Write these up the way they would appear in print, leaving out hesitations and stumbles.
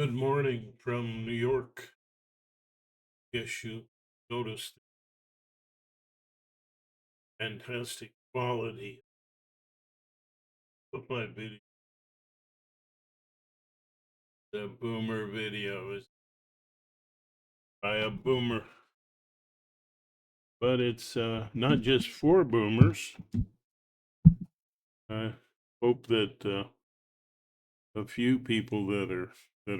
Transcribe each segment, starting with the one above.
Good morning from New York. Yes, you noticed the fantastic quality of my video. The boomer video is by a boomer, but it's not just for boomers. I hope that a few people that are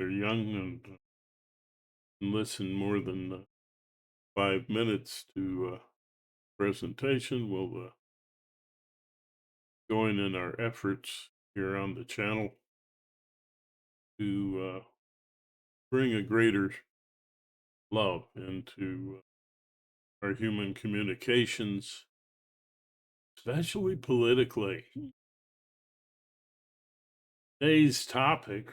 young and listen more than 5 minutes to presentation will join in our efforts here on the channel to bring a greater love into our human communications, especially politically. Today's topic: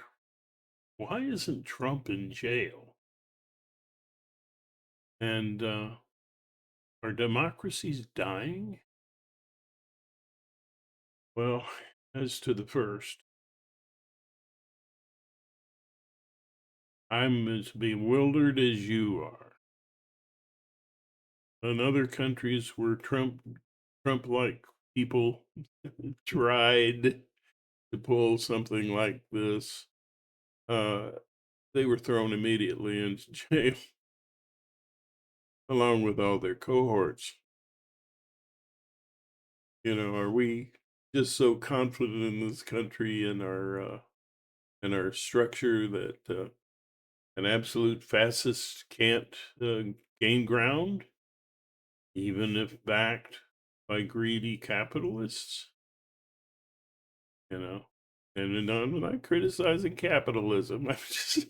why isn't Trump in jail? And are democracies dying? Well, as to the first, I'm as bewildered as you are. In other countries where Trump like people tried to pull something like this, uh, they were thrown immediately into jail along with all their cohorts. Are we just so confident in this country and our structure that an absolute fascist can't gain ground, even if backed by greedy capitalists? You know, and I'm not criticizing capitalism. I'm just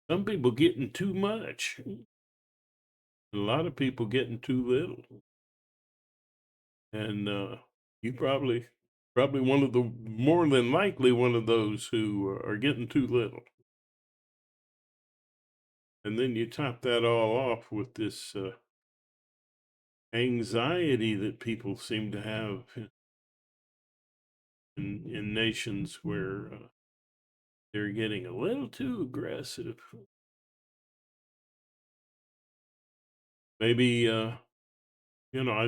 some people getting too much, a lot of people getting too little, and you probably one of the more than likely one of those who are getting too little. And then you top that all off with this anxiety that people seem to have in nations where they're getting a little too aggressive. Maybe, I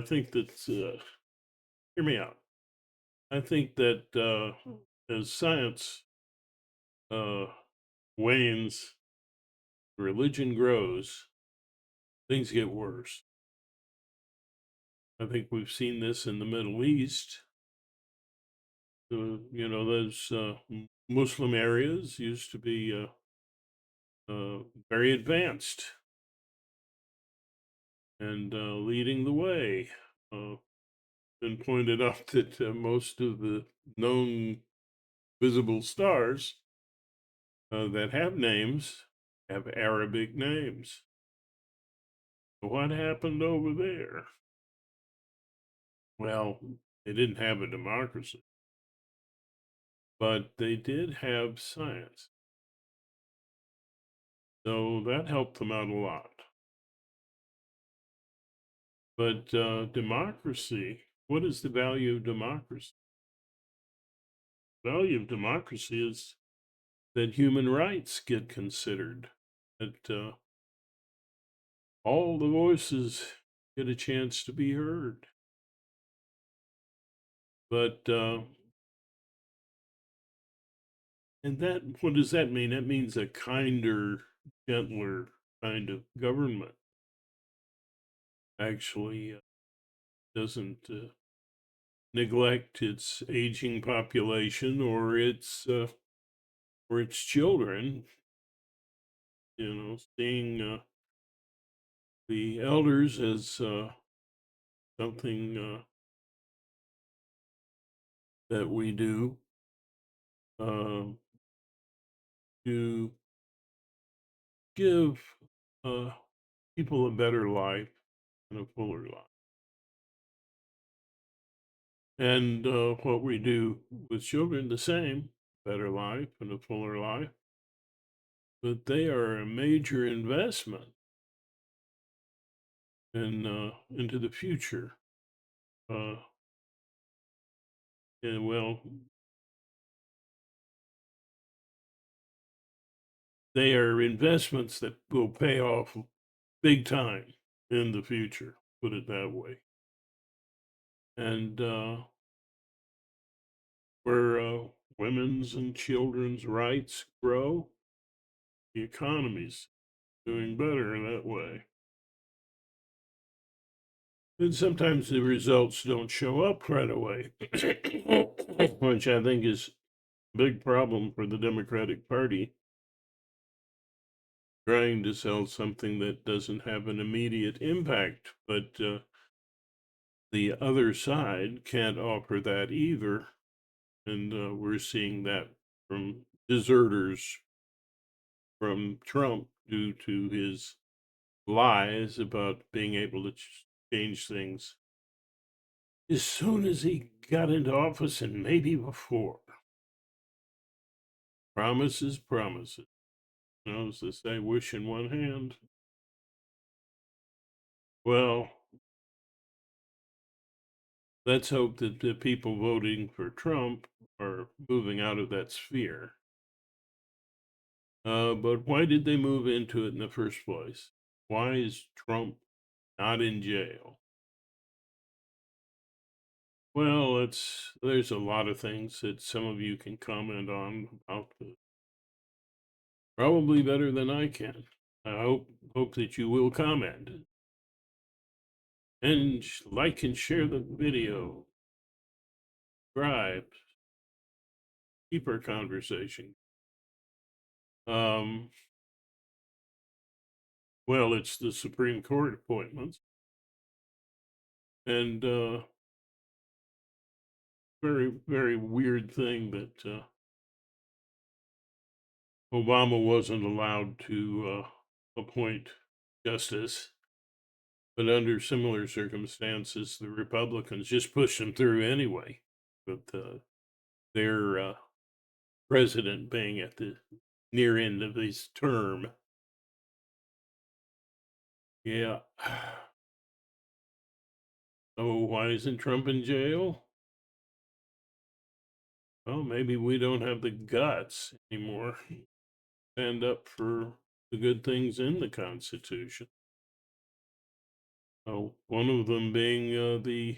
think that, hear me out. I think that as science uh, wanes, religion grows, things get worse. I think we've seen this in the Middle East. Those Muslim areas used to be very advanced and leading the way. Uh, been pointed out that most of the known visible stars that have names have Arabic names. What happened over there? Well, they didn't have a democracy, but they did have science. So that helped them out a lot. But democracy, what is the value of democracy? The value of democracy is that human rights get considered, that all the voices get a chance to be heard. But, and that, what does that mean? That means a kinder, gentler kind of government actually doesn't neglect its aging population or its children. Seeing the elders as something that we do um, to give uh, people a better life and a fuller life. And what we do with children, the same, better life and a fuller life. But they are a major investment into the future. Uh, and well, they are investments that will pay off big time in the future, put it that way. And where women's and children's rights grow, the economy's doing better that way. And sometimes the results don't show up right away, which I think is a big problem for the Democratic Party, trying to sell something that doesn't have an immediate impact. But the other side can't offer that either. And we're seeing that from deserters from Trump due to his lies about being able to change things as soon as he got into office and maybe before. Promises, promises. You know, as they say, wish in one hand. Well, let's hope that the people voting for Trump are moving out of that sphere. But why did they move into it in the first place? Why is Trump not in jail? Well, there's a lot of things that some of you can comment on about the probably better than I can. I hope that you will comment and like and share the video. Subscribe. Keep our conversation. Um, well, it's the Supreme Court appointments, and very weird thing that Obama wasn't allowed to appoint justice, but under similar circumstances, the Republicans just pushed him through anyway, with their president being at the near end of his term. Yeah. So why isn't Trump in jail? Well, maybe we don't have the guts anymore. Stand up for the good things in the Constitution. One of them being the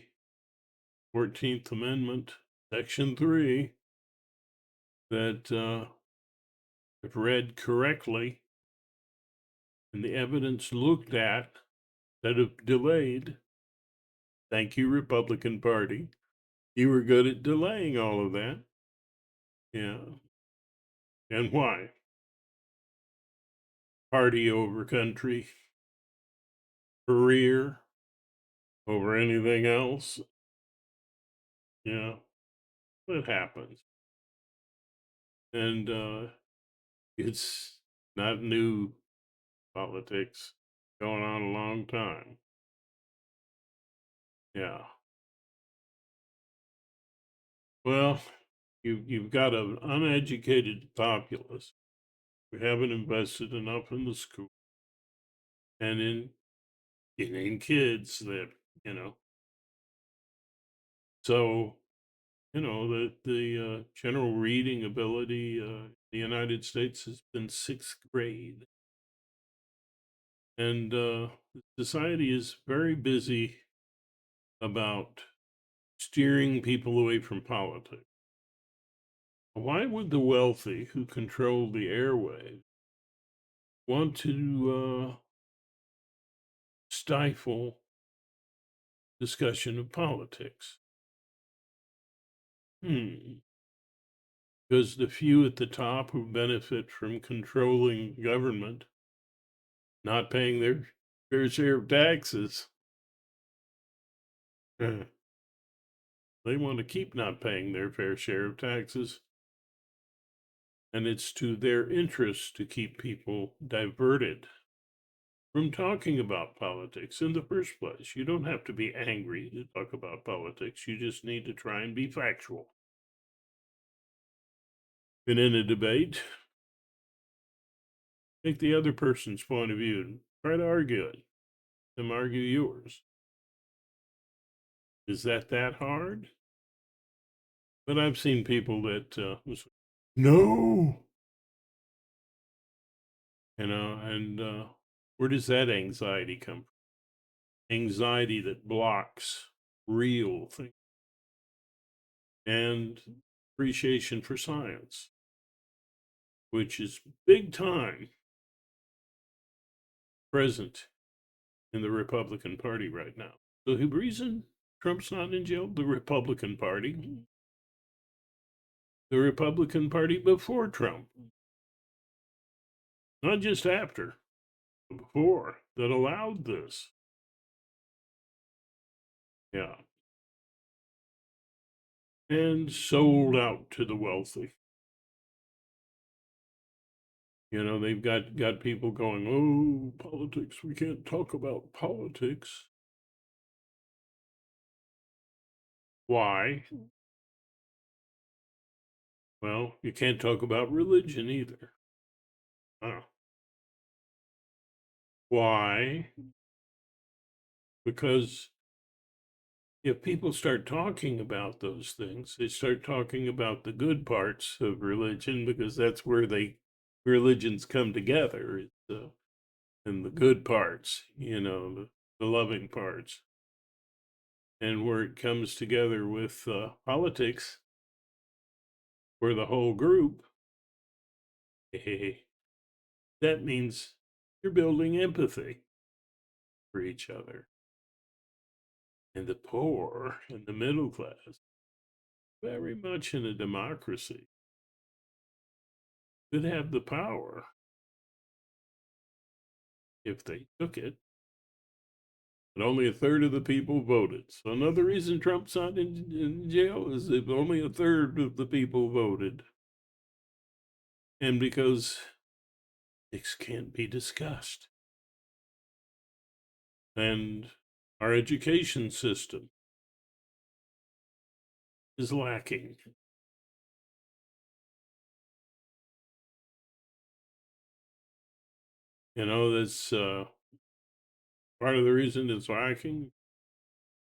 14th Amendment, Section 3, that, if read correctly, and the evidence looked at, instead of delayed, thank you, Republican Party. You were good at delaying all of that. Yeah. And why? Party over country, career over anything else. Yeah, it happens. And it's not new politics, going on a long time. Yeah. Well, you've got an uneducated populace. We haven't invested enough in the school and in kids that, you know. So, you know, the general reading ability in the United States has been sixth grade. And society is very busy about steering people away from politics. Why would the wealthy who control the airwaves want to stifle discussion of politics? Because the few at the top who benefit from controlling government not paying their fair share of taxes, they want to keep not paying their fair share of taxes. And it's to their interest to keep people diverted from talking about politics in the first place. You don't have to be angry to talk about politics. You just need to try and be factual. And in a debate, take the other person's point of view and try to argue it. Them argue yours. Is that hard? But I've seen people that was no, and where does that anxiety come from? Anxiety that blocks real things and appreciation for science, which is big time present in the Republican Party right now. So the reason Trump's not in jail, the Republican Party before Trump, not just after, but before, that allowed this. Yeah. And sold out to the wealthy. They've got people going, "Oh, politics, we can't talk about politics." Why? Well, you can't talk about religion either. Oh. Why? Because if people start talking about those things, they start talking about the good parts of religion, because that's where religions come together. And the good parts, the loving parts. And where it comes together with politics, for the whole group, that means you're building empathy for each other. And the poor and the middle class, very much in a democracy, could have the power if they took it. But only a third of the people voted. So another reason Trump's not in jail is that only a third of the people voted. And because it can't be discussed. And our education system is lacking. That's part of the reason it's lacking.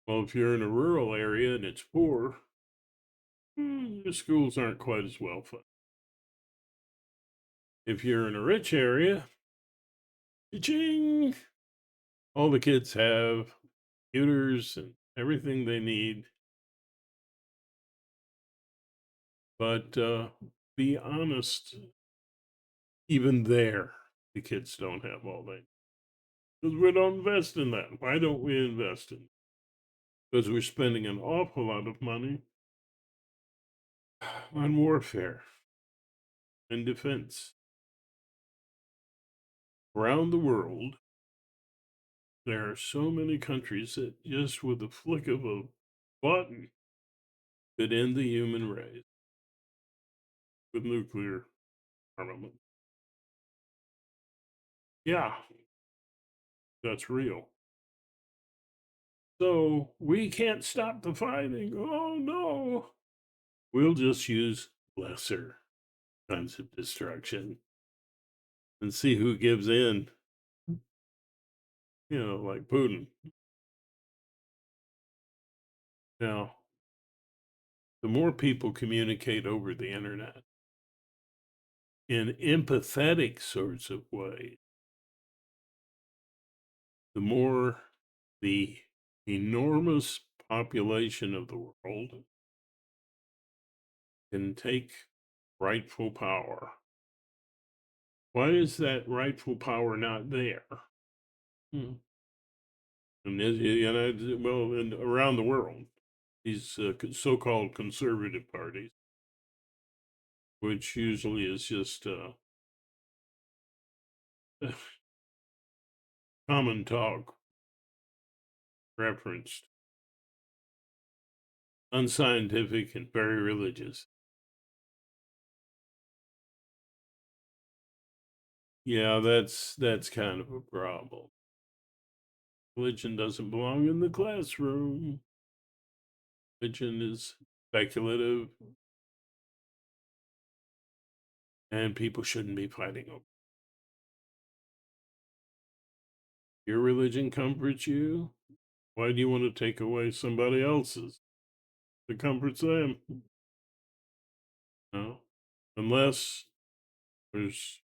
Well, if you're in a rural area and it's poor, the schools aren't quite as well funded. If you're in a rich area, ching, all the kids have computers and everything they need. But be honest, even there, the kids don't have all that. Because we don't invest in that. Why don't we invest in it? Because we're spending an awful lot of money on warfare and defense. Around the world, there are so many countries that just with the flick of a button could end the human race with nuclear armament. Yeah, that's real. So we can't stop the fighting. Oh no. We'll just use lesser kinds of destruction and see who gives in, like Putin. Now, the more people communicate over the internet in empathetic sorts of ways, the more the enormous population of the world can take rightful power. Why is that rightful power not there? Hmm. And well, around the world, these so-called conservative parties, which usually is just common talk referenced, unscientific and very religious. Yeah, that's kind of a problem. Religion doesn't belong in the classroom. Religion is speculative, and people shouldn't be fighting over. Your religion comforts you. Why do you want to take away somebody else's that comforts them? No, unless there's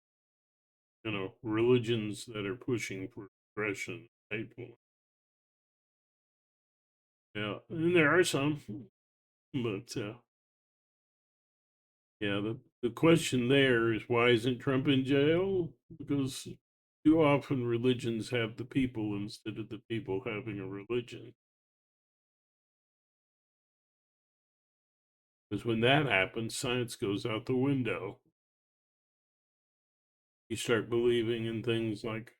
religions that are pushing for aggression, hateful. Yeah, and there are some, but yeah, the question there is why isn't Trump in jail? Because too often religions have the people instead of the people having a religion. Because when that happens, science goes out the window. You start believing in things like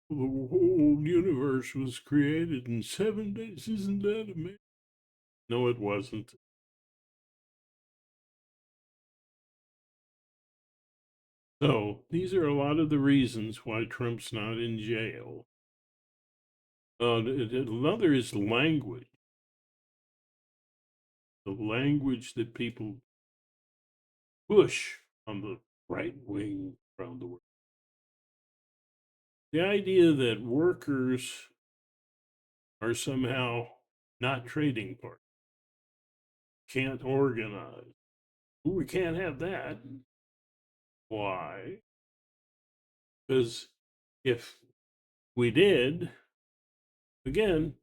the whole universe was created in 7 days. Isn't that amazing? No, it wasn't. So these are a lot of the reasons why Trump's not in jail. Another is language. The language that people push on the right wing around the world. The idea that workers are somehow not trading partners, can't organize. We can't have that. Why? Because if we did, again,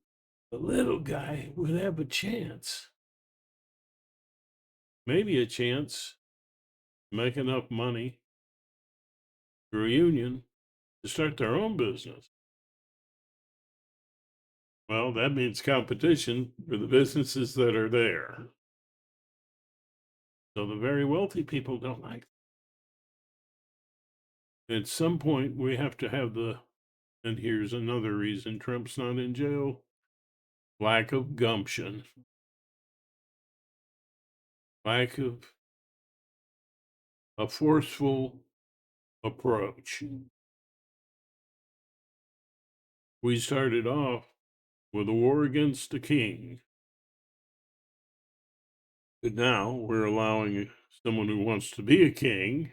the little guy would have a chance. Maybe a chance to make enough money through a union to start their own business. Well, that means competition for the businesses that are there. So the very wealthy people don't like it. At some point, we have to have and here's another reason Trump's not in jail, lack of gumption, lack of a forceful approach. We started off with a war against the king, but now we're allowing someone who wants to be a king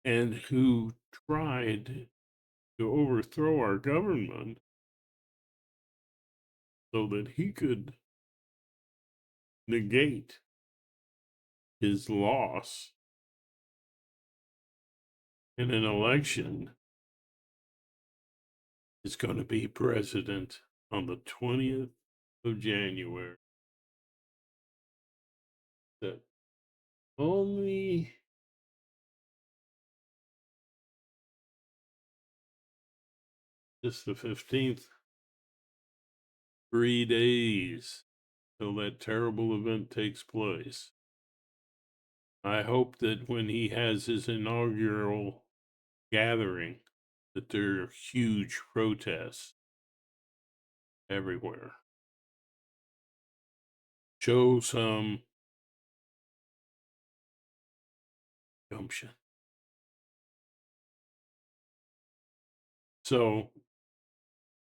and who tried to overthrow our government so that he could negate his loss in an election, is going to be president on the 20th of January. That only just the 15th, 3 days till that terrible event takes place. I hope that when he has his inaugural gathering, that there are huge protests everywhere. Show some gumption. So,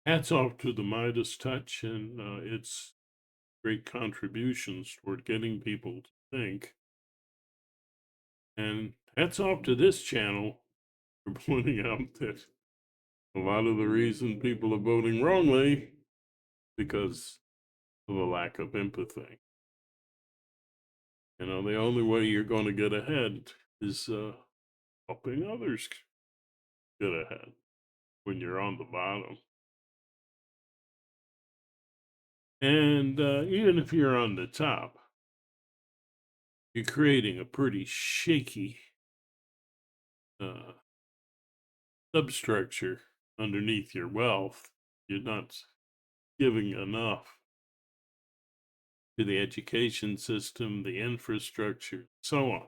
hats off to the Midas touch and its great contributions toward getting people to think. And hats off to this channel for pointing out that a lot of the reason people are voting wrongly because of a lack of empathy. The only way you're going to get ahead is helping others get ahead when you're on the bottom. And even if you're on the top, you're creating a pretty shaky uh, substructure underneath your wealth. You're not giving enough to the education system, the infrastructure, so on.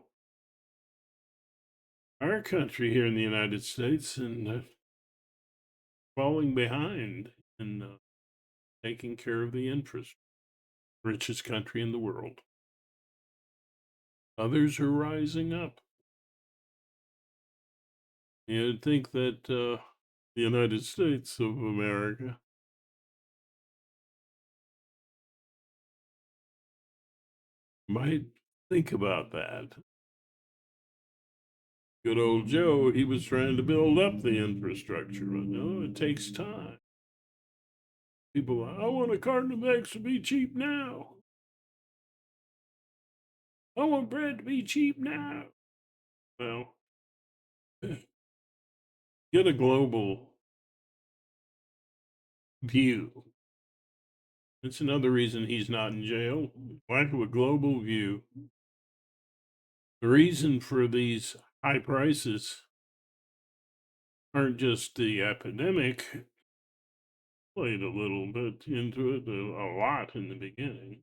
Our country here in the United States and falling behind in taking care of the infrastructure, richest country in the world. Others are rising up. You'd think that the United States of America might think about that. Good old Joe, he was trying to build up the infrastructure, but no, it takes time. People, I want a carton of eggs to be cheap now. I want bread to be cheap now. Well, Get a global view. It's another reason he's not in jail. Lack of a global view. The reason for these high prices aren't just the epidemic, played a little bit into it, a lot in the beginning,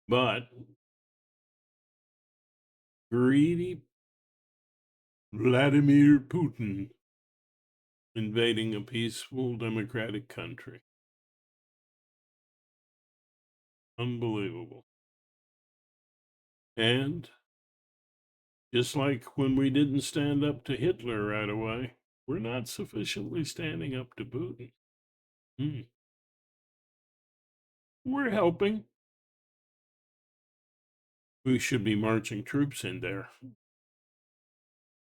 but greedy Vladimir Putin invading a peaceful democratic country. Unbelievable. And just like when we didn't stand up to Hitler right away, we're not sufficiently standing up to Putin. Hmm. We're helping. We should be marching troops in there.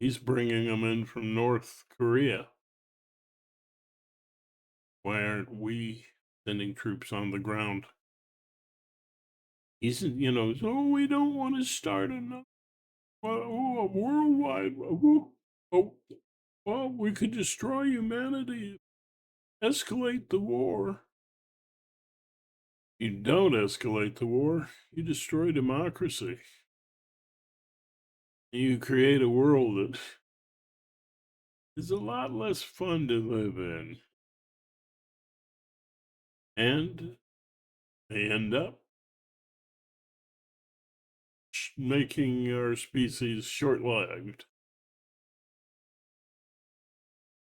He's bringing them in from North Korea. Why aren't we sending troops on the ground? He's, oh, we don't want to start another, a worldwide, well, we could destroy humanity, escalate the war. You don't escalate the war, you destroy democracy. You create a world that is a lot less fun to live in. And they end up making our species short lived.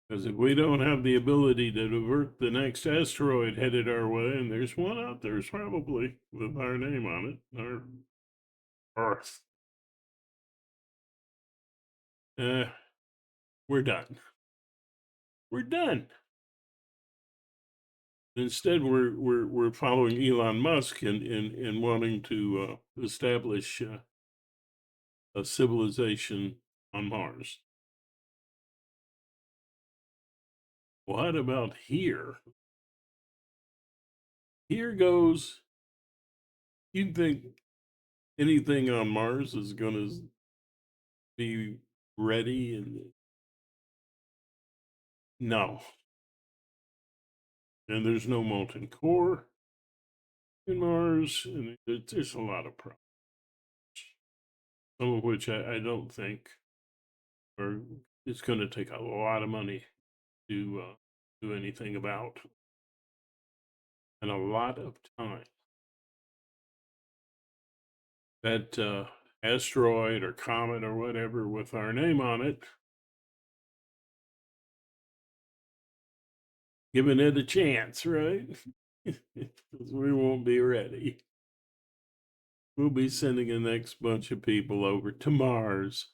Because if we don't have the ability to divert the next asteroid headed our way, and there's one out there probably with our name on it, our Earth, uh, we're done. We're done. Instead, we're following Elon Musk in wanting to establish a civilization on Mars. What about here? Here goes. You'd think anything on Mars is going to be ready, and no. And there's no molten core in Mars, and there's a lot of problems, some of which I don't think are. It's going to take a lot of money to do anything about, and a lot of time. That asteroid or comet or whatever with our name on it, giving it a chance, right? Because we won't be ready. We'll be sending the next bunch of people over to Mars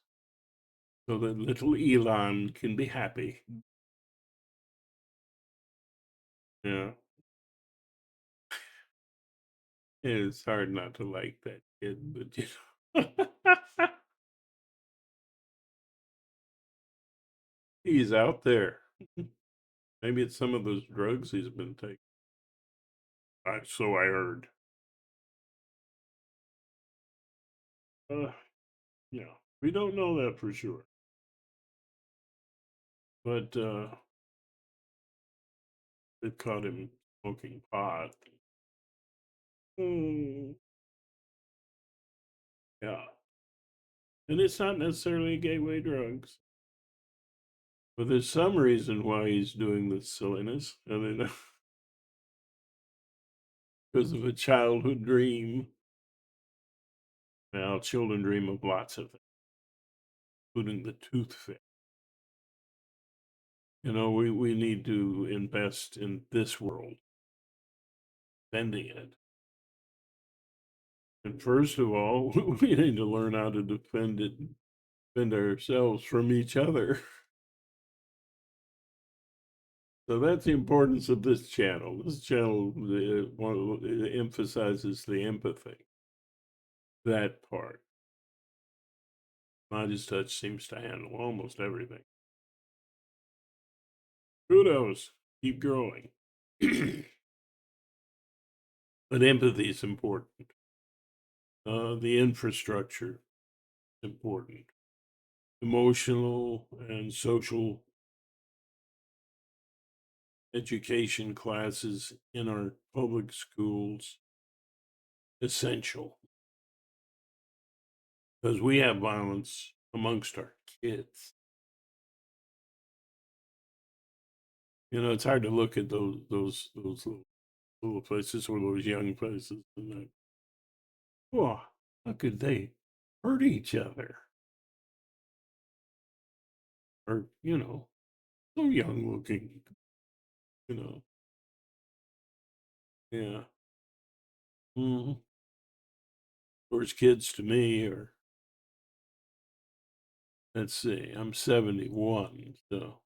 so that little Elon can be happy. Yeah. It's hard not to like that kid, but he's out there. Maybe it's some of those drugs he's been taking. So I heard. Uh, yeah, we don't know that for sure. But it caught him smoking pot. Mm, yeah. And it's not necessarily gateway drugs. But there's some reason why he's doing this silliness. I mean, because of a childhood dream. Now, children dream of lots of things, including the tooth fairy. We need to invest in this world, defending it. And first of all, we need to learn how to defend it, defend ourselves from each other. So that's the importance of this channel. This channel emphasizes the empathy, that part. Midas Touch seems to handle almost everything. Kudos, keep growing. But empathy is important. The infrastructure, important. Emotional and social education classes in our public schools essential because we have violence amongst our kids. You know, it's hard to look at those little places or those young places and like, oh, how could they hurt each other? Or, so young looking, you know. Yeah. Mm-hmm. Worst kids to me are, let's see, I'm 71, so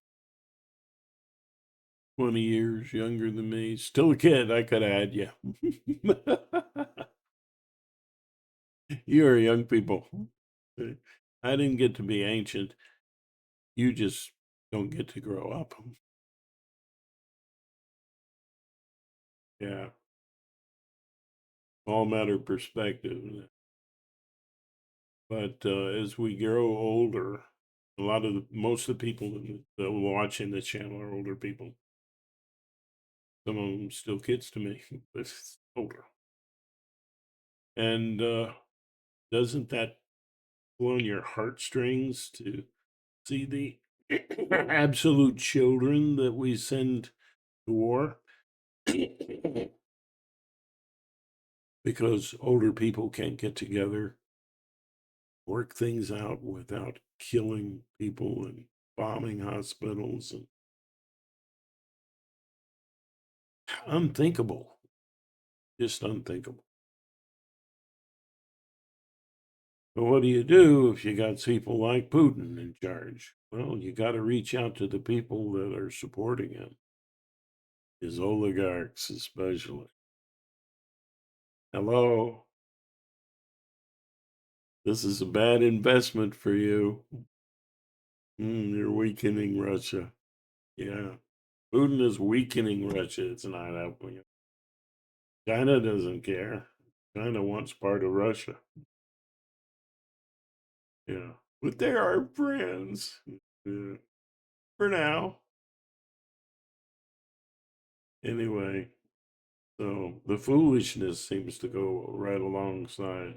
20 years younger than me. Still a kid, I could add you. You are young people. I didn't get to be ancient. You just don't get to grow up. Yeah, all matter of perspective. But as we grow older, most of the people that are watching this channel are older people. Some of them still kids to me, but older. And doesn't that pull on your heartstrings to see the absolute children that we send to war? Because older people can't get together, work things out without killing people and bombing hospitals and unthinkable, just unthinkable. But what do you do if you got people like Putin in charge? Well, you got to reach out to the people that are supporting him, his oligarchs especially. Hello, this is a bad investment for you. You're weakening Russia. Yeah. Putin is weakening Russia. It's not helping it. China doesn't care. China wants part of Russia. Yeah. But they are friends. Yeah. For now. Anyway, so the foolishness seems to go right alongside.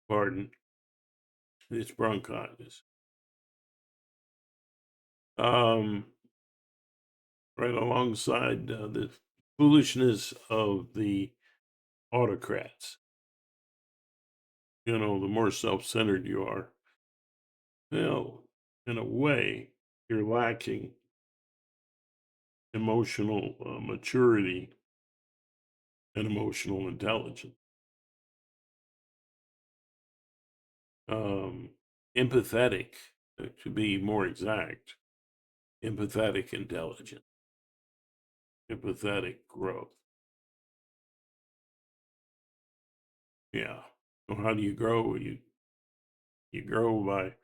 Pardon. It's bronchitis. Um, right alongside the foolishness of the autocrats. The more self centered you are, well, in a way, you're lacking emotional maturity and emotional intelligence. Um, Empathetic, to be more exact, empathetic intelligence, empathetic growth. Yeah. So how do you grow? You grow by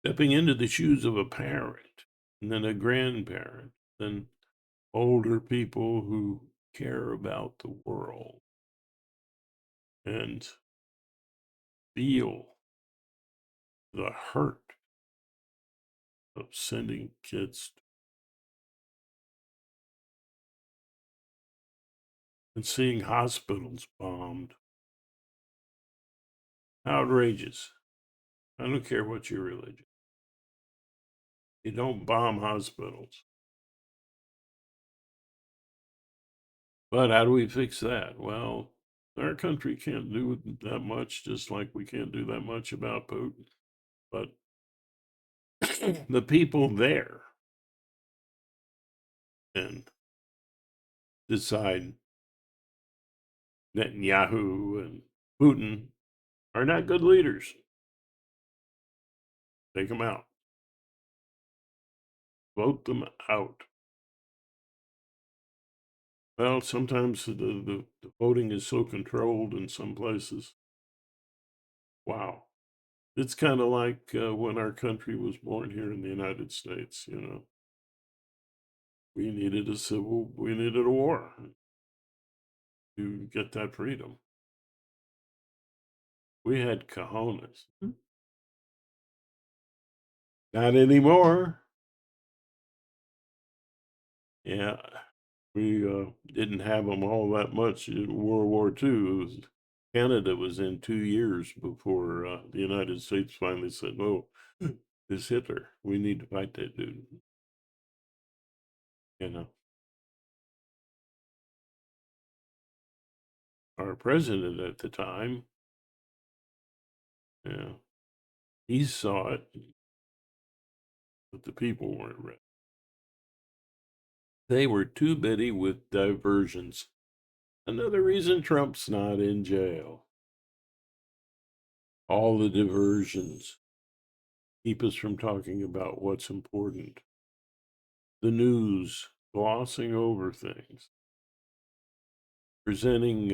stepping into the shoes of a parent and then a grandparent, then older people who care about the world and feel the hurt of sending kids and seeing hospitals bombed. Outrageous. I don't care what your religion. You don't bomb hospitals. But how do we fix that? Well, our country can't do that much, just like we can't do that much about Putin. But the people there and decide Netanyahu and Putin are not good leaders. Take them out. Vote them out. Well, sometimes the voting is so controlled in some places. Wow. It's kind of like when our country was born here in the United States, we needed a war. to get that freedom. We had cojones. Not anymore. Yeah, we didn't have them all that much in World War II. Canada was in 2 years before the United States finally said, "Oh, this Hitler, we need to fight that dude." You know, our president at the time, yeah, he saw it, but the people weren't ready. They were too busy with diversions. Another reason Trump's not in jail. All the diversions keep us from talking about what's important. The news glossing over things, presenting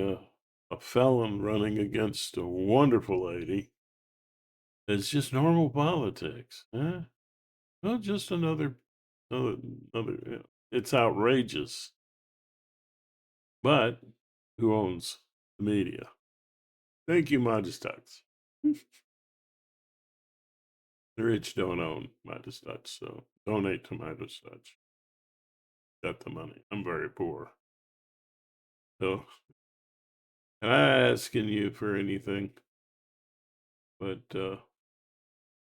a felon running against a wonderful lady as just normal politics. Well, just another, another. It's outrageous. But who owns the media? Thank you, Majestats. The rich don't own Majestats, so donate to Majestats. Got the money. I'm very poor. So, I'm not asking you for anything, but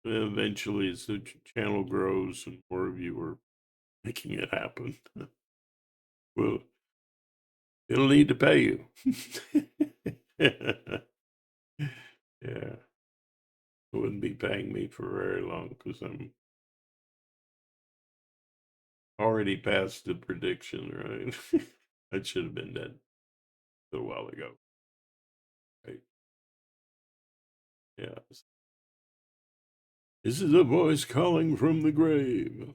eventually, as the channel grows and more of you are making it happen, well, it'll need to pay you. Yeah, it wouldn't be paying me for very long because I'm already past the prediction, right? I should have been dead a while ago, right? Yes. This is a voice calling from the grave.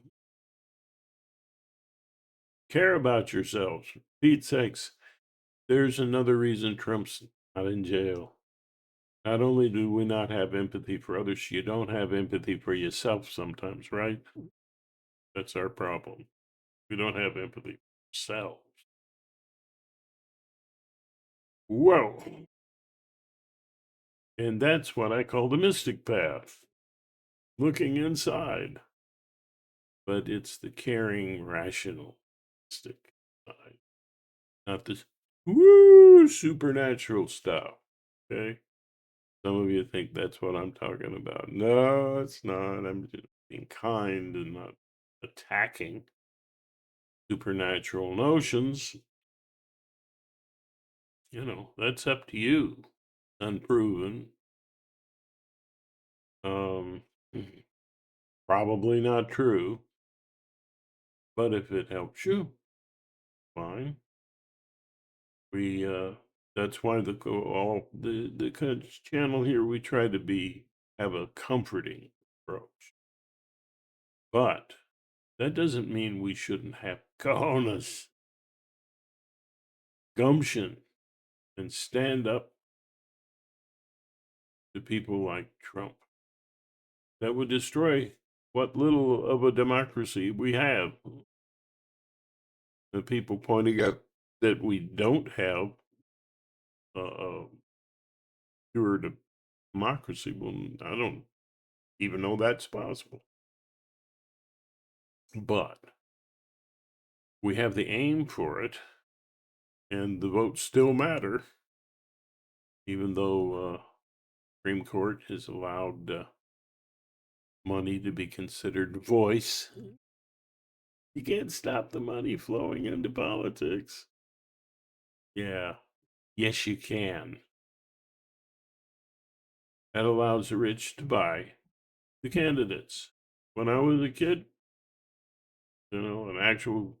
Care about yourselves. For Pete's sakes, there's another reason Trump's not in jail. Not only do we not have empathy for others, you don't have empathy for yourself sometimes, right? That's our problem. We don't have empathy for ourselves. Whoa. And that's what I call the mystic path, looking inside. But it's the caring, rational, mystic side, not this woo supernatural stuff. Okay? Some of you think that's what I'm talking about. No, it's not. I'm just being kind and not attacking supernatural notions. That's up to you. Unproven. Um, Probably not true, but if it helps you, fine. We that's why the channel here we try to have a comforting approach, but that doesn't mean we shouldn't have cojones, gumption, and stand up to people like Trump. That would destroy what little of a democracy we have. The people pointing out that we don't have a pure democracy. Well, I don't even know that's possible. But we have the aim for it, and the votes still matter, even though Supreme Court has allowed money to be considered voice. You can't stop the money flowing into politics. Yeah. Yes, you can. That allows the rich to buy the candidates. When I was a kid, an actual,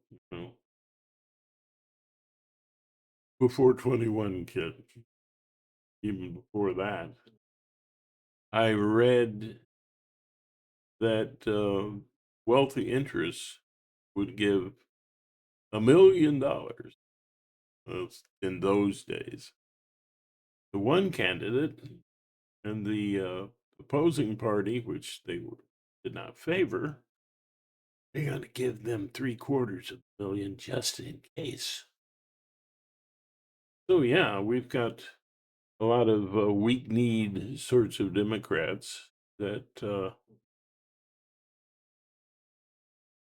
before 21 kid, even before that, I read that wealthy interests would give $1 million in those days to one candidate, and the opposing party, which did not favor, they're going to give them $750,000 just in case. So yeah, we've got a lot of weak need sorts of Democrats that,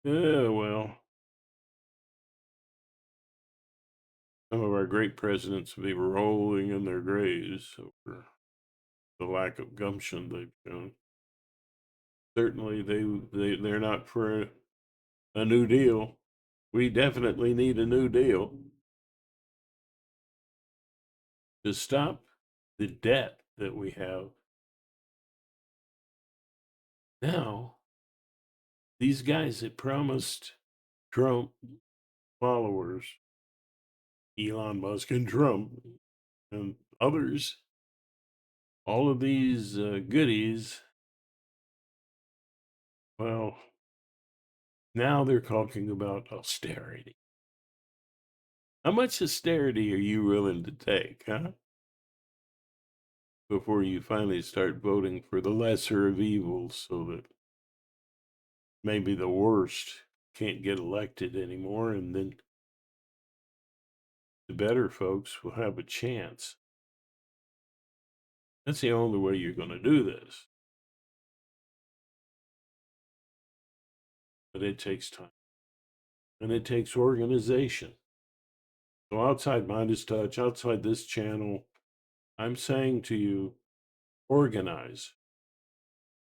yeah, well, some of our great presidents will be rolling in their graves over the lack of gumption they've shown. Certainly, they're not for a New Deal. We definitely need a New Deal to stop the debt that we have now. These guys that promised Trump followers, Elon Musk and Trump and others, all of these goodies, well, now they're talking about austerity. How much austerity are you willing to take, huh? Before you finally start voting for the lesser of evils so that maybe the worst can't get elected anymore, and then the better folks will have a chance. That's the only way you're going to do this. But it takes time and it takes organization. So, outside Midas Touch, outside this channel, I'm saying to you, organize.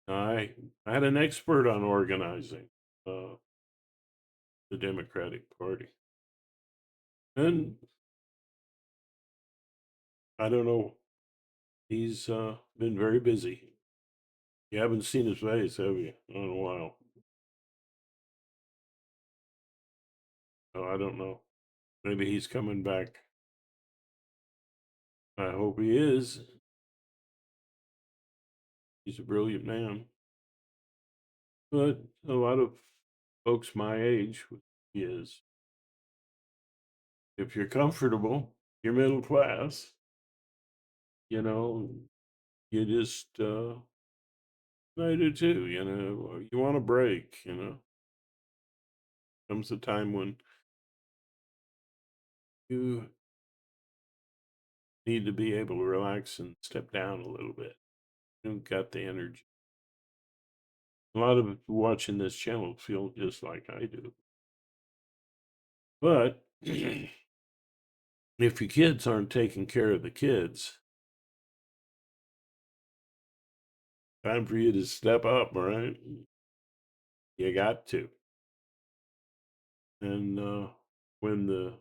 I had an expert on organizing uh, the Democratic Party. And I don't know, he's been very busy. You haven't seen his face, have you? Not in a while. So I don't know. Maybe he's coming back. I hope he is. He's a brilliant man. But a lot of folks my age, he is. If you're comfortable, you're middle class, you know, you just, I do too, you want a break, comes a time when you need to be able to relax and step down a little bit. You don't got the energy. A lot of people watching this channel feel just like I do. But if your kids aren't taking care of the kids, time for you to step up, right? You got to. And when the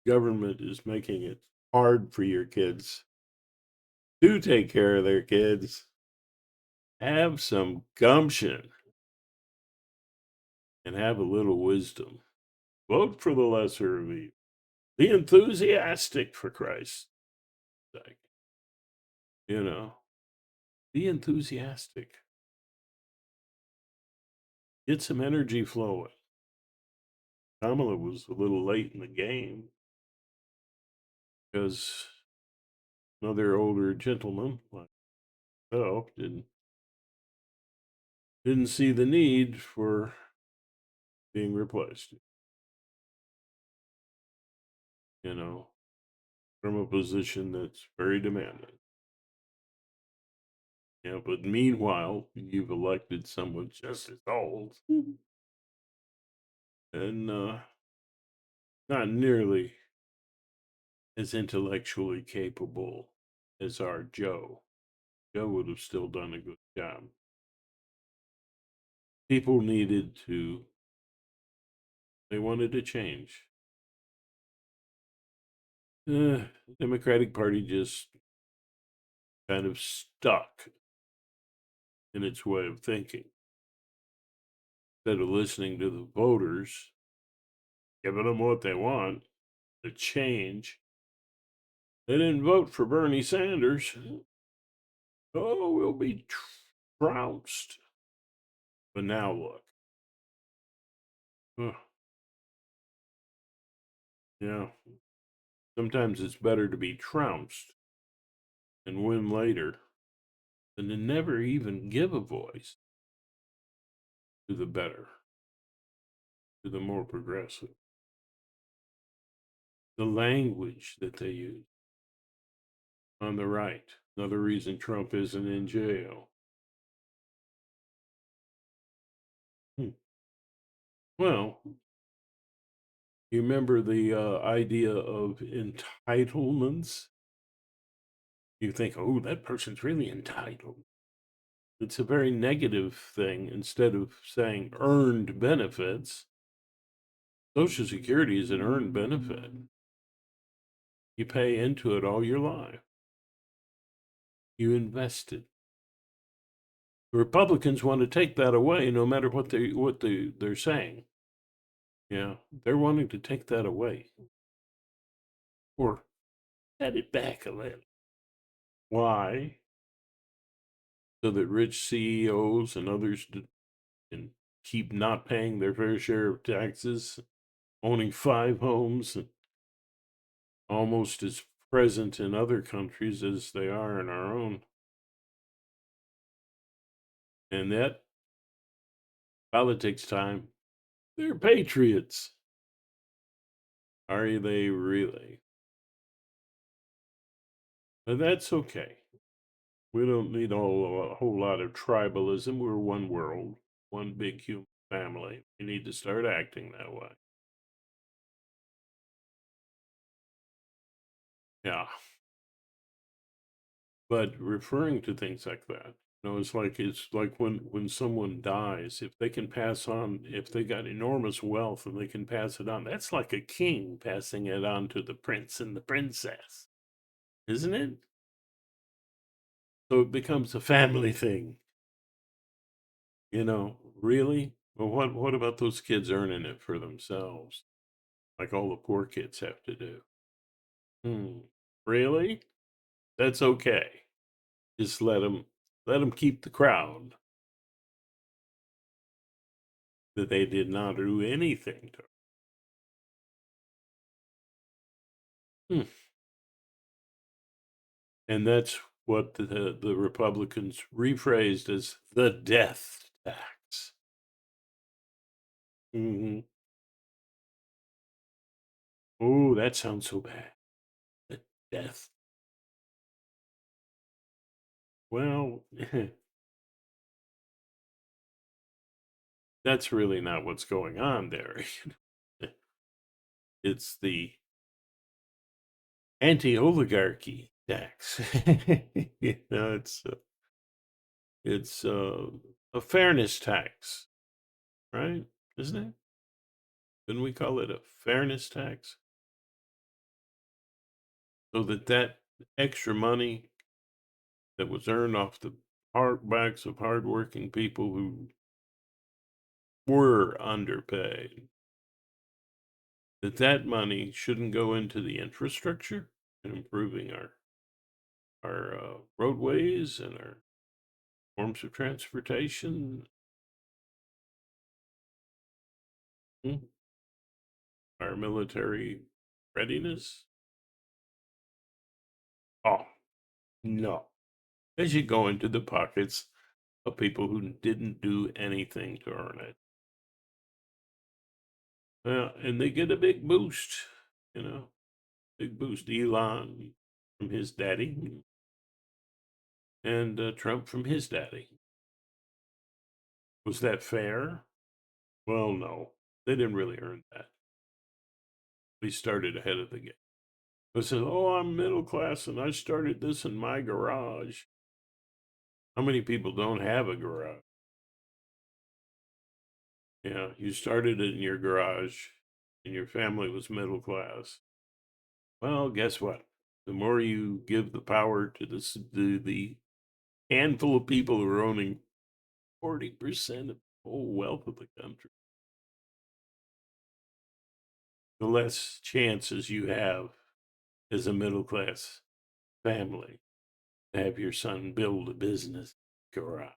government is making it hard for your kids to take care of their kids, have some gumption and have a little wisdom. Vote for the lesser of evil. Be enthusiastic, for Christ's sake. You know, be enthusiastic. Get some energy flowing. Kamala was a little late in the game because another older gentleman like myself didn't see the need for being replaced. You know, from a position that's very demanding. Yeah, but meanwhile, you've elected someone just as old and not nearly as intellectually capable as our Joe. Joe would have still done a good job. People needed to, they wanted to change. The Democratic Party just kind of stuck in its way of thinking. Instead of listening to the voters, giving them what they want, the change, they didn't vote for Bernie Sanders. Oh, we'll be trounced. But now look. Ugh, yeah. Sometimes it's better to be trounced and win later than to never even give a voice to the better, to the more progressive. The language that they use on the right. Another reason Trump isn't in jail. Hmm. Well, you remember the idea of entitlements? You think, oh, that person's really entitled. It's a very negative thing. Instead of saying earned benefits, Social Security is an earned benefit. You pay into it all your life. You invested. The Republicans want to take that away, no matter they're saying. Yeah, they're wanting to take that away or set it back a little. Why? So that rich CEOs and others can keep not paying their fair share of taxes, owning 5 homes, and almost as present in other countries as they are in our own. And that politics time, they're patriots. Are they really? But that's okay. We don't need a whole lot of tribalism. We're one world, one big human family. We need to start acting that way. Yeah. But referring to things like that, it's like when someone dies, if they can pass on, if they got enormous wealth and they can pass it on, that's like a king passing it on to the prince and the princess, isn't it? So it becomes a family thing, really? Well, what about those kids earning it for themselves, like all the poor kids have to do? Hmm. Really? That's okay. Just let them keep the crowd that they did not do anything to. Hmm. And that's what the Republicans rephrased as the death tax. Hmm. Oh, that sounds so bad. The death. Well, that's really not what's going on there. It's the anti-oligarchy tax. It's a fairness tax, right? Isn't it? Couldn't we call it a fairness tax? So that extra money that was earned off the hard backs of hardworking people who were underpaid, that money shouldn't go into the infrastructure and improving our roadways and our forms of transportation, mm, our military readiness. Oh no, they should go into the pockets of people who didn't do anything to earn it. And they get a big boost, you know, big boost. Elon from his daddy and Trump from his daddy. Was that fair? Well, no, they didn't really earn that. They started ahead of the game. They said, "Oh, I'm middle class, and I started this in my garage." How many people don't have a garage? Yeah, you started it in your garage, and your family was middle class. Well, guess what? The more you give the power to the handful of people who are owning 40% of the whole wealth of the country, the less chances you have as a middle class family to have your son build a business garage.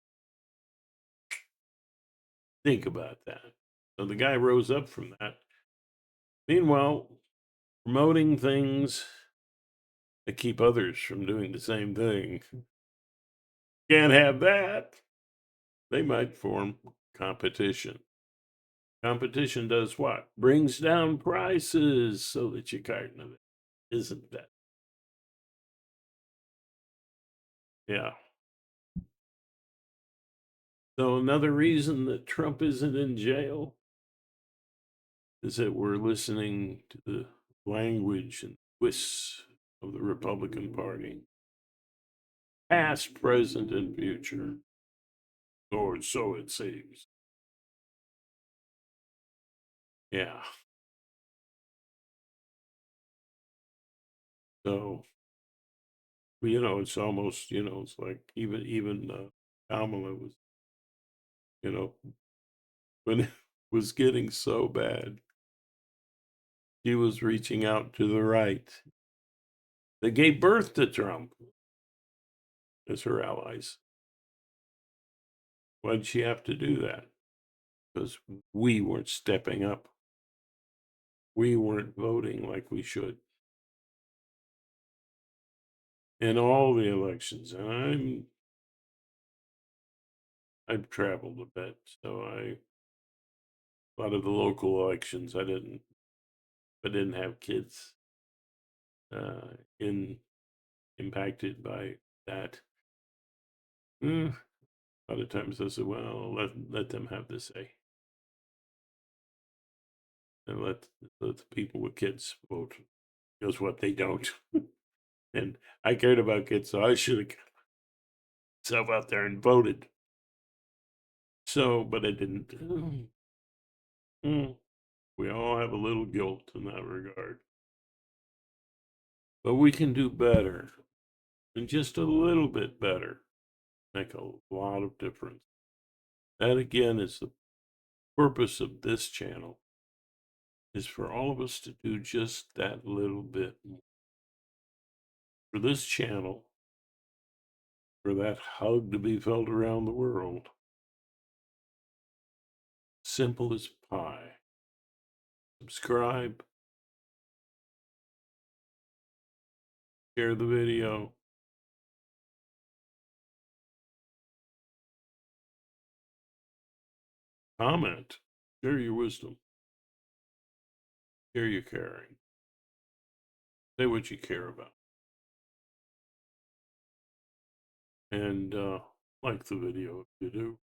Think about that. So the guy rose up from that. Meanwhile, promoting things that keep others from doing the same thing. Can't have that. They might form competition. Competition does what? Brings down prices so that you're carting of it. Isn't that? Yeah. So another reason that Trump isn't in jail is that we're listening to the language and twists of the Republican Party, past, present, and future, or so it seems. Yeah. So, it's almost, it's like even Kamala was, you know, when it was getting so bad, she was reaching out to the right that gave birth to Trump as her allies. Why did she have to do that? Because we weren't stepping up. We weren't voting like we should in all the elections. And I've traveled a bit, so a lot of the local elections I didn't have kids in impacted by that. A lot of times I said, well, let them have the say, and let the people with kids vote. Because what, they don't. And I cared about kids, so I should have got myself out there and voted. So, but I didn't. Mm. We all have a little guilt in that regard. But we can do better, and just a little bit better. Make a lot of difference. That again is the purpose of this channel, is for all of us to do just that little bit more. For this channel, for that hug to be felt around the world. Simple as pie. Subscribe, share the video. Comment, share your wisdom, share your caring, say what you care about, and like the video if you do.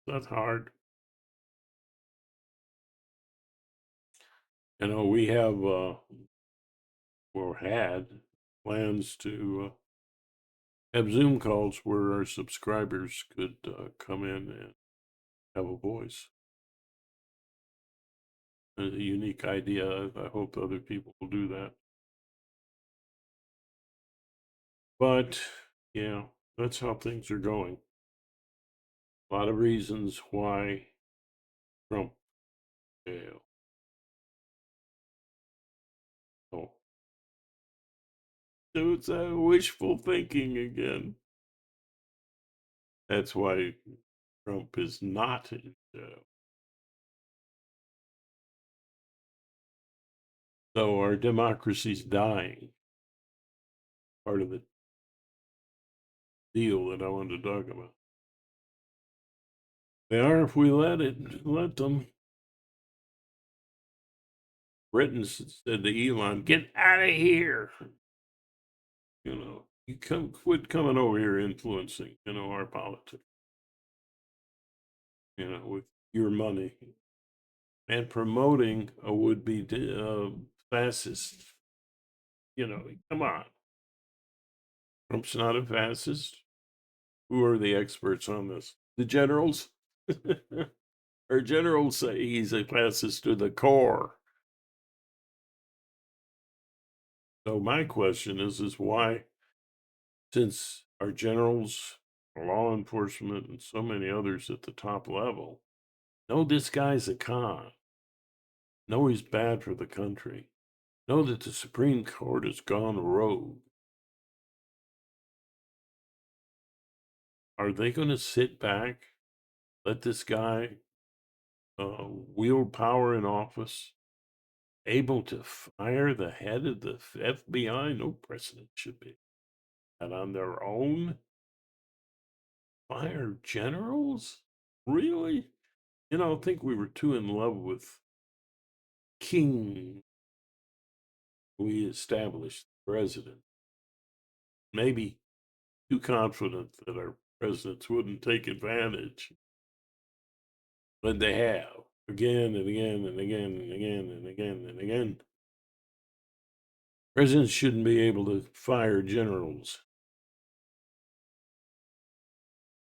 That's hard. We have or had plans to have Zoom calls where our subscribers could come in and have a voice. A unique idea. I hope other people will do that. But yeah, that's how things are going. A lot of reasons why Trump failed. Oh, so it's wishful thinking again. That's why Trump is not in jail. So our democracy's dying. Part of the deal that I wanted to talk about. They are if we let them. Britain said to Elon, "Get out of here." You quit coming over here influencing, our politics, with your money and promoting a would-be fascist. Come on. Trump's not a fascist. Who are the experts on this? The generals? Our generals say he's a fascist to the core. So my question is why, since our generals, law enforcement, and so many others at the top level know this guy's a con, know he's bad for the country, know that the Supreme Court has gone rogue, are they going to sit back, let this guy wield power in office, able to fire the head of the FBI? No precedent should be. And on their own, fire generals? Really? I think we were too in love with King. We established the president. Maybe too confident that our presidents wouldn't take advantage, but they have again and again and again and again and again and again. Presidents shouldn't be able to fire generals.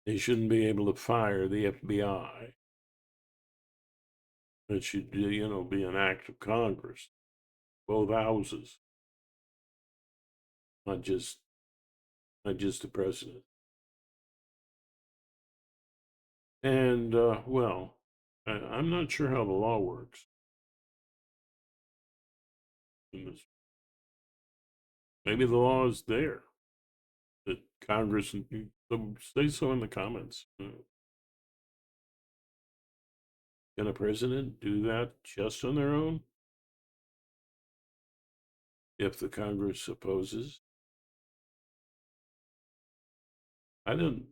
They shouldn't be able to fire the FBI. It should, be an act of Congress, both houses, not just the president. And well, I'm not sure how the law works in this. Maybe the law is there that Congress say so in the comments. Can a president do that just on their own if the Congress opposes? I don't.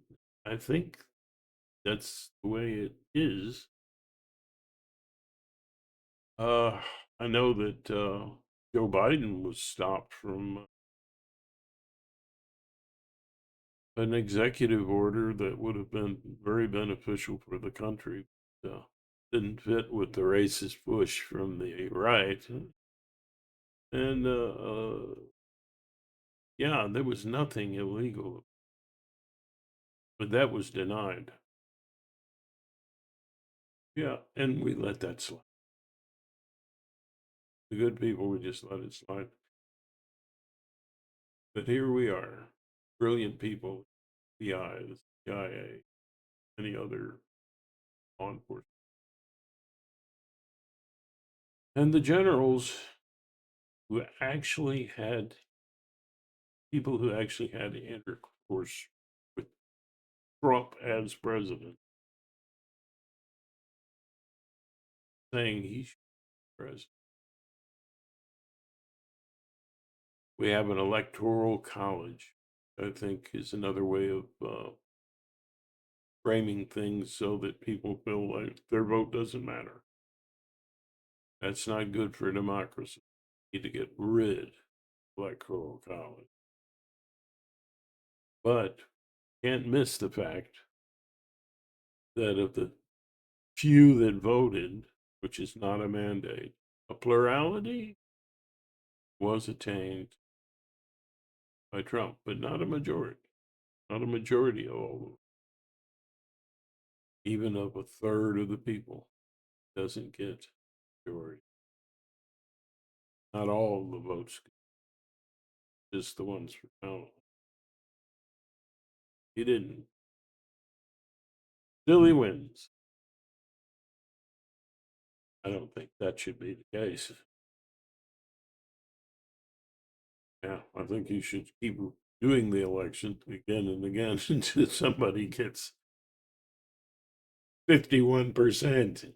I think that's the way it is. Uh, I know that Joe Biden was stopped from an executive order that would have been very beneficial for the country. Didn't fit with the racist push from the right. And yeah, there was nothing illegal, but that was denied. Yeah, and we let that slide. The good people would just let it slide. But here we are, brilliant people, the CIA, any other law enforcement. And the generals who actually had people who actually had intercourse with Trump as president, saying he should be president. We have an electoral college, I think, is another way of framing things so that people feel like their vote doesn't matter. That's not good for democracy. We need to get rid of electoral college. But can't miss the fact that of the few that voted, which is not a mandate, a plurality was attained by Trump, but not a majority. Not a majority of all of them. Even of a third of the people doesn't get majority. Not all of the votes, just the ones for Donald. He didn't. Still he wins. I don't think that should be the case. Yeah, I think you should keep doing the election again and again until somebody gets 51%.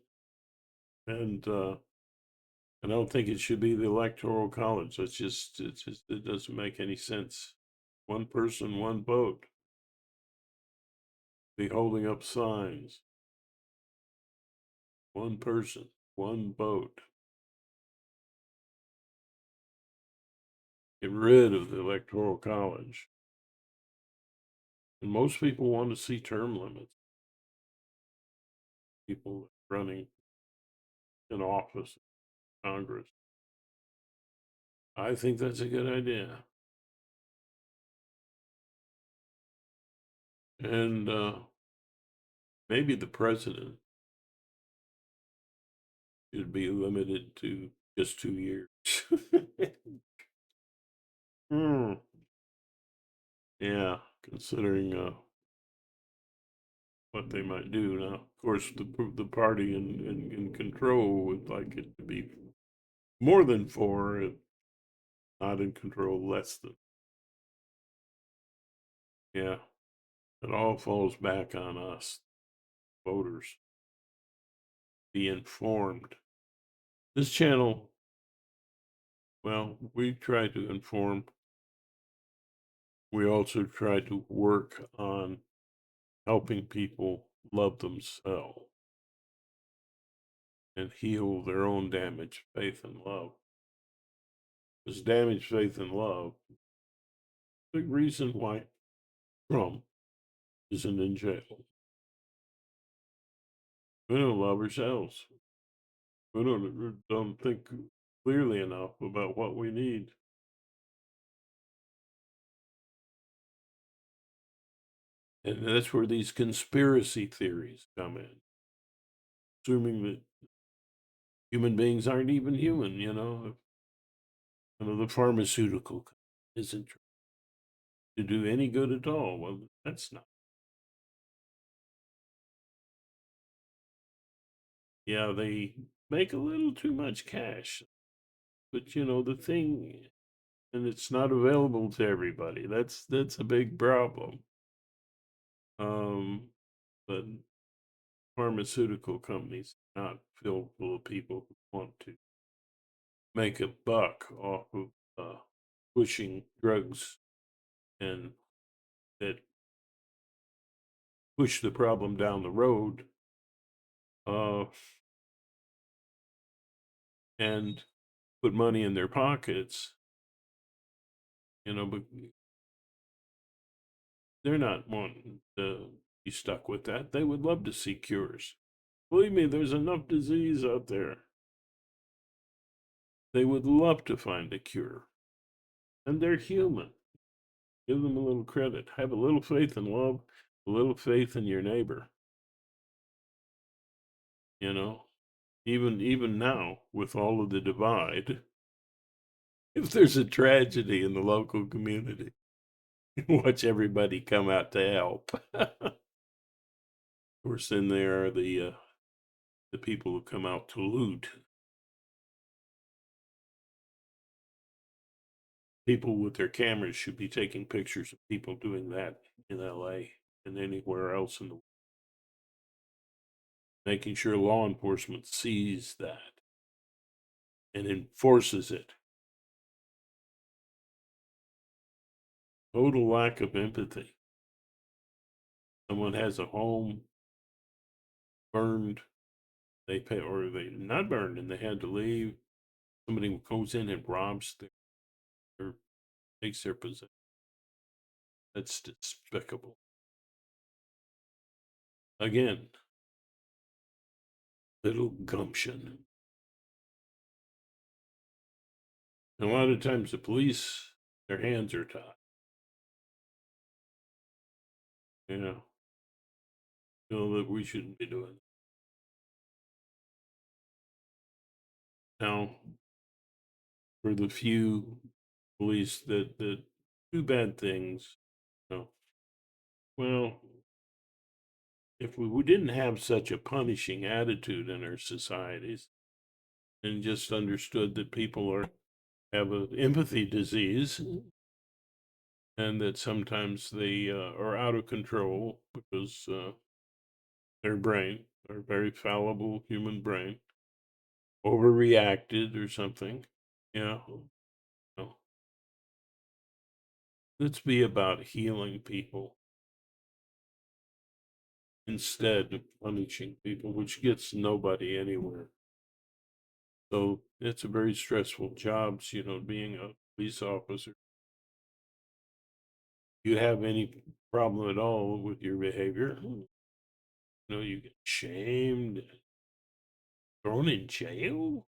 And I don't think it should be the electoral college. It doesn't make any sense. One person, one vote. Be holding up signs. One person, one vote. Get rid of the electoral college. And most people want to see term limits. People running in office, Congress. I think that's a good idea. And maybe the president should be limited to just 2 years. Hmm. Yeah, considering what they might do now. Of course, the party in control would like it to be more than four, and not in control less than. Yeah, it all falls back on us, voters. Be informed. This channel, well, we try to inform. We also try to work on helping people love themselves. and heal their own damaged faith and love. This damaged faith and love, big reason why Trump isn't in jail. We don't love ourselves. We don't think clearly enough about what we need. And that's where these conspiracy theories come in, assuming that human beings aren't even human, the pharmaceutical isn't to do any good at all. Well, that's not. Yeah, they make a little too much cash, but the thing, and it's not available to everybody. That's a big problem. Um, but pharmaceutical companies are not filled full of people who want to make a buck off of pushing drugs and that push the problem down the road uh, and put money in their pockets, but they're not wanting to be stuck with that. They would love to see cures. Believe me, there's enough disease out there. They would love to find a cure. And they're human. Give them a little credit. Have a little faith in love, a little faith in your neighbor. You know, even now with all of the divide, if there's a tragedy in the local community, watch everybody come out to help. Of course, then there are the people who come out to loot. People with their cameras should be taking pictures of people doing that in LA and anywhere else in the world, making sure law enforcement sees that and enforces it. Total lack of empathy. Someone has a home burned, they pay, or they not burned and they had to leave. Somebody goes in and robs their takes their possession. That's despicable. Again, little gumption. And a lot of times the police, their hands are tied. You know, feel that we shouldn't be doing it. Now, for the few police that do bad things, you know, well, if we didn't have such a punishing attitude in our societies and just understood that people have an empathy disease and that sometimes they are out of control because their brain, their very fallible human brain, overreacted or something. Yeah. No. Let's be about healing people instead of punishing people, which gets nobody anywhere. So it's a very stressful job, being a police officer. You have any problem at all with your behavior, you get shamed, thrown in jail,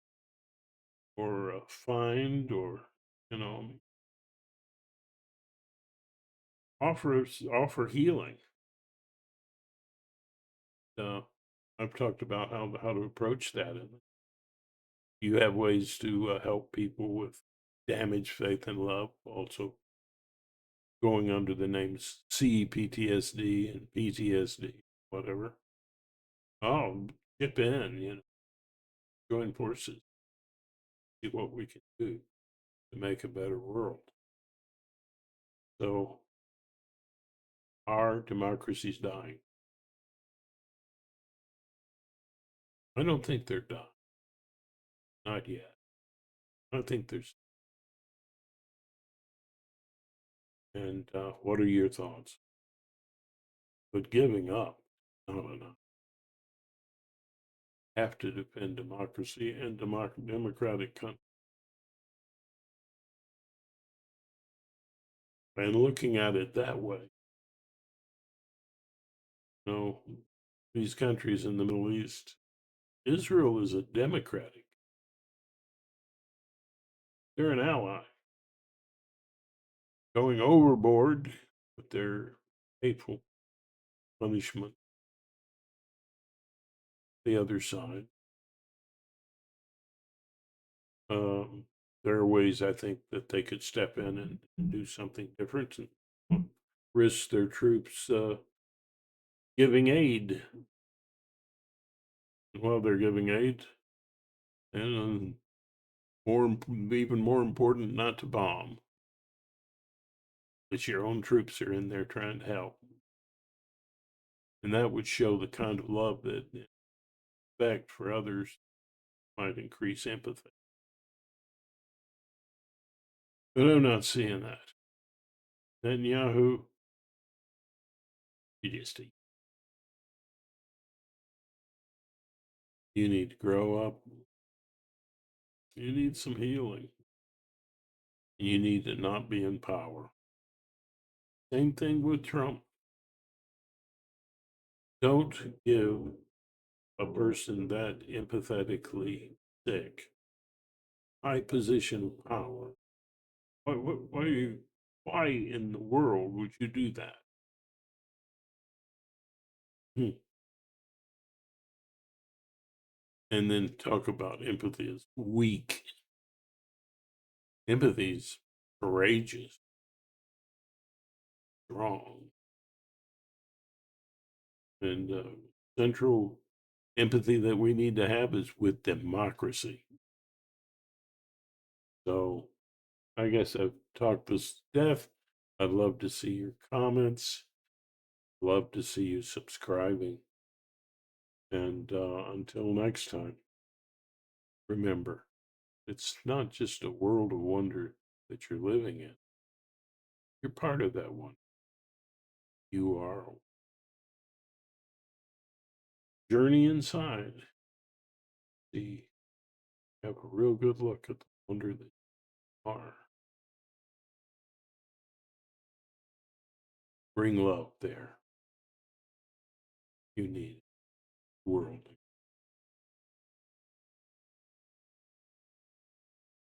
or fined, or you know, offer healing. Uh, I've talked about how to approach that, and you have ways to help people with damaged faith and love. Also, going under the names CPTSD and PTSD, whatever. Oh, chip in, join forces, see what we can do to make a better world. So, our democracy's dying. I don't think they're done. Not yet. I think there's. And what are your thoughts? But giving up, not enough. have to defend democracy and democratic countries. And looking at it that way, you know, these countries in the Middle East, Israel is a democratic. They're an ally. Going overboard with their hateful punishment, the other side. Um, there are ways I think that they could step in and do something different and risk their troops giving aid. While they're giving aid, and even more important, not to bomb. That your own troops are in there trying to help, and that would show the kind of love that respect for others might increase empathy. But I'm not seeing that. Netanyahu, you just you need to grow up. You need some healing. You need to not be in power. Same thing with Trump. Don't give a person that empathetically sick high position of power. Why in the world would you do that? Hmm. And then talk about empathy as weak. Empathy's courageous, strong, and central empathy that we need to have is with democracy. So I guess I've talked this death. I'd love to see your comments. Love to see you subscribing. And until next time, remember, it's not just a world of wonder that you're living in. You're part of that one. You are. Journey inside. See, have a real good look at the wonder that you are. Bring love there. You need it. World.